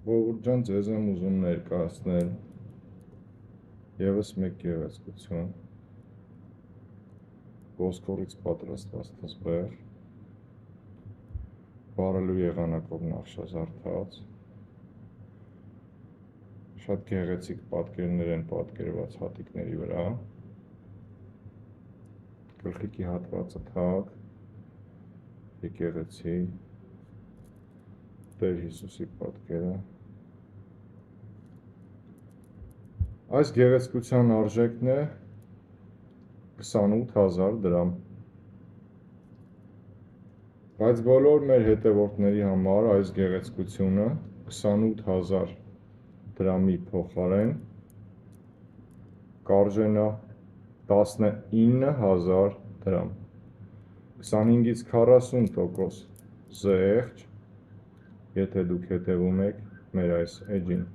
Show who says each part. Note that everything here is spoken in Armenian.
Speaker 1: Ողորկ ջան, ձեզ եմ ուզում ներկայացնել ևս մեկ գեղեցկություն, ոսկորից պատրաստված թզբեր, բարելու եղանակով նախշազարդած, շատ գեղեցիկ պատկերներ են պատկերված հատիկների վրա, գլխիկի հատվածը թակ, եկեղեցի, Տեր Հիսուսի պատկերը։ Այս գեղեցկության արժեքն է 28,000 դրամ։ Բայց բոլոր մեր հետևորդների համար այս գեղեցկությունը 28,000 դրամի փոխարեն կարժենա 19,000 դրամ։ 25-ից 40% զեղչ, եթե դուք հետևում եք մեր այս էջին։